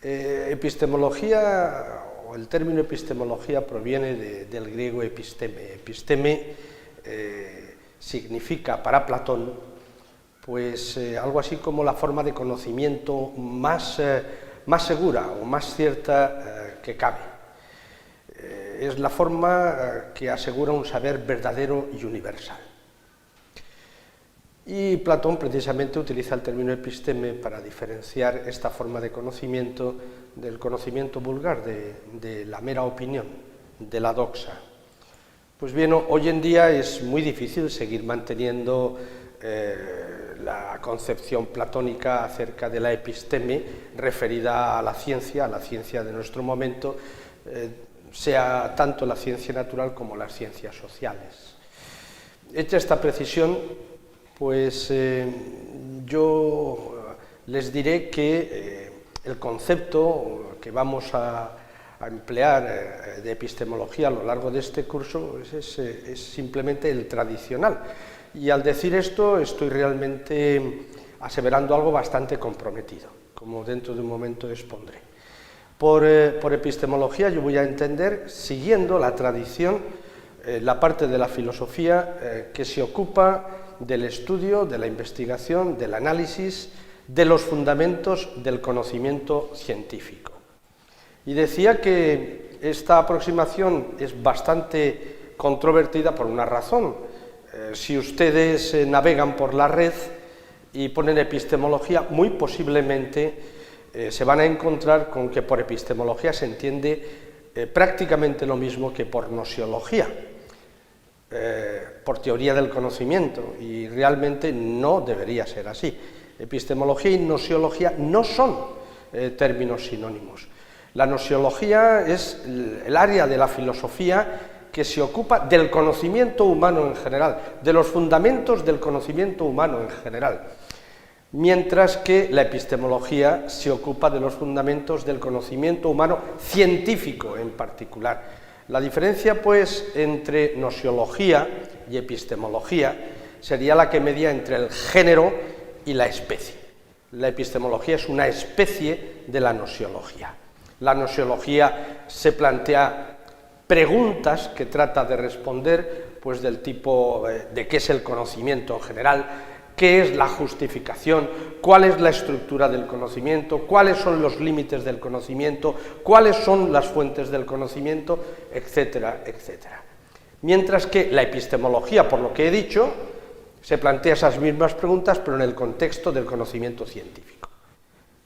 Epistemología, o el término epistemología, proviene del griego episteme. Episteme significa para Platón pues algo así como la forma de conocimiento más segura o más cierta que cabe. Es la forma que asegura un saber verdadero y universal. Y Platón precisamente utiliza el término episteme para diferenciar esta forma de conocimiento del conocimiento vulgar, de la mera opinión, de la doxa. Pues bien, hoy en día es muy difícil seguir manteniendo la concepción platónica acerca de la episteme referida a la ciencia de nuestro momento, sea tanto la ciencia natural como las ciencias sociales. Hecha esta precisión, pues yo les diré que el concepto que vamos a emplear de epistemología a lo largo de este curso es simplemente el tradicional. Y al decir esto estoy realmente aseverando algo bastante comprometido, como dentro de un momento expondré. Por epistemología yo voy a entender, siguiendo la tradición, la parte de la filosofía que se ocupa del estudio, de la investigación, del análisis, de los fundamentos del conocimiento científico. Y decía que esta aproximación es bastante controvertida por una razón. Si ustedes navegan por la red y ponen epistemología, muy posiblemente se van a encontrar con que por epistemología se entiende prácticamente lo mismo que por gnoseología, por teoría del conocimiento, y realmente no debería ser así. Epistemología y gnoseología no son términos sinónimos. La gnoseología es el área de la filosofía que se ocupa del conocimiento humano en general, de los fundamentos del conocimiento humano en general, mientras que la epistemología se ocupa de los fundamentos del conocimiento humano científico en particular. La diferencia, pues, entre gnoseología y epistemología sería la que media entre el género y la especie. La epistemología es una especie de la gnoseología. La gnoseología se plantea preguntas que trata de responder, pues del tipo de qué es el conocimiento en general, qué es la justificación, cuál es la estructura del conocimiento, cuáles son los límites del conocimiento, cuáles son las fuentes del conocimiento, etcétera, etcétera. Mientras que la epistemología, por lo que he dicho, se plantea esas mismas preguntas, pero en el contexto del conocimiento científico.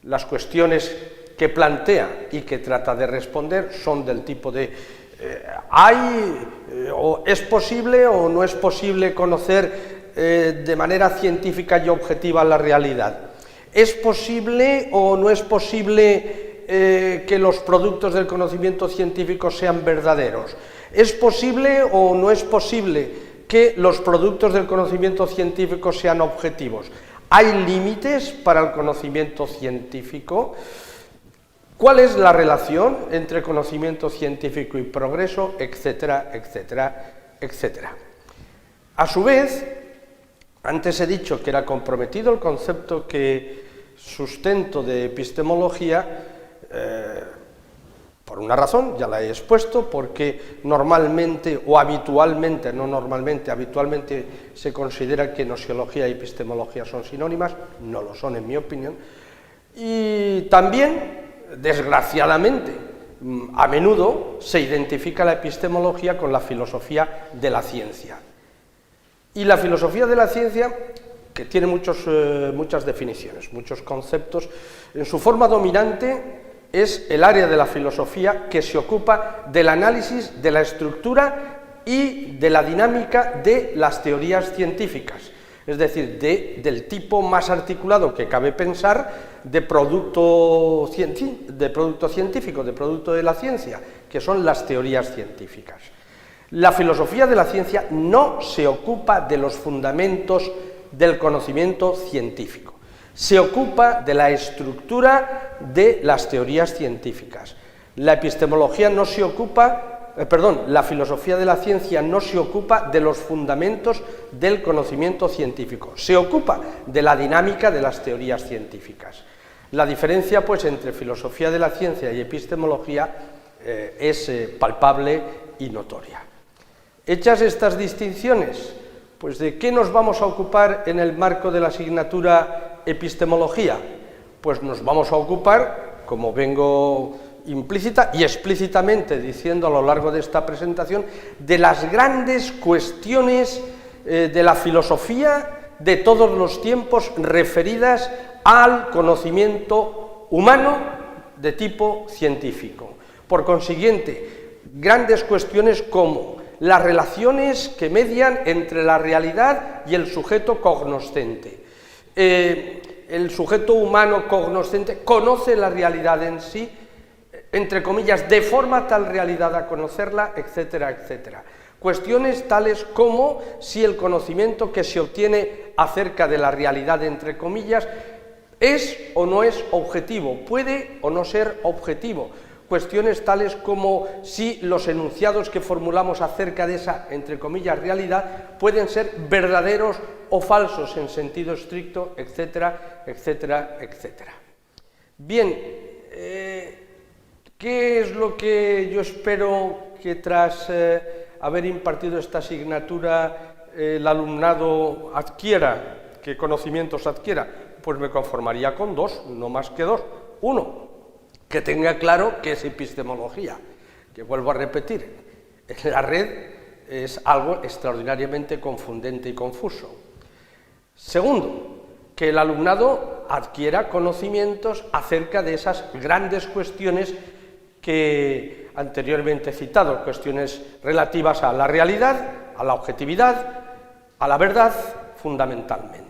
Las cuestiones que plantea y que trata de responder son del tipo de ¿es posible o no es posible conocer de manera científica y objetiva la realidad? ¿Es posible o no es posible que los productos del conocimiento científico sean verdaderos? ¿Es posible o no es posible que los productos del conocimiento científico sean objetivos? ¿Hay límites para el conocimiento científico? ¿Cuál es la relación entre conocimiento científico y progreso? Etcétera, etcétera, etcétera. A su vez, antes he dicho que era comprometido el concepto que sustento de epistemología, por una razón, ya la he expuesto, porque normalmente o habitualmente, no normalmente, habitualmente se considera que gnoseología y epistemología son sinónimas, no lo son en mi opinión, y también, desgraciadamente, a menudo se identifica la epistemología con la filosofía de la ciencia. Y la filosofía de la ciencia, que tiene muchas definiciones, muchos conceptos, en su forma dominante es el área de la filosofía que se ocupa del análisis de la estructura y de la dinámica de las teorías científicas, es decir, del tipo más articulado que cabe pensar de producto científico, de producto de la ciencia, que son las teorías científicas. La filosofía de la ciencia no se ocupa de los fundamentos del conocimiento científico, se ocupa de la estructura de las teorías científicas. La epistemología no se ocupa, la filosofía de la ciencia no se ocupa de los fundamentos del conocimiento científico, se ocupa de la dinámica de las teorías científicas. La diferencia, pues, entre filosofía de la ciencia y epistemología es palpable y notoria. Hechas estas distinciones, pues, ¿de qué nos vamos a ocupar en el marco de la asignatura epistemología? Pues nos vamos a ocupar, como vengo implícita y explícitamente diciendo a lo largo de esta presentación, de las grandes cuestiones de la filosofía de todos los tiempos referidas al conocimiento humano de tipo científico. Por consiguiente, grandes cuestiones como las relaciones que median entre la realidad y el sujeto cognoscente. El sujeto humano cognoscente conoce la realidad en sí, entre comillas, de forma tal realidad a conocerla, etcétera, etcétera. Cuestiones tales como si el conocimiento que se obtiene acerca de la realidad, entre comillas, es o no es objetivo, puede o no ser objetivo. Cuestiones tales como si los enunciados que formulamos acerca de esa, entre comillas, realidad pueden ser verdaderos o falsos en sentido estricto, etcétera, etcétera, etcétera. Bien, ¿qué es lo que yo espero que tras haber impartido esta asignatura el alumnado adquiera? ¿Qué conocimientos adquiera? Pues me conformaría con dos, no más que dos. Uno, que tenga claro qué es epistemología, que vuelvo a repetir, la red es algo extraordinariamente confundente y confuso. Segundo, que el alumnado adquiera conocimientos acerca de esas grandes cuestiones que anteriormente he citado, cuestiones relativas a la realidad, a la objetividad, a la verdad, fundamentalmente.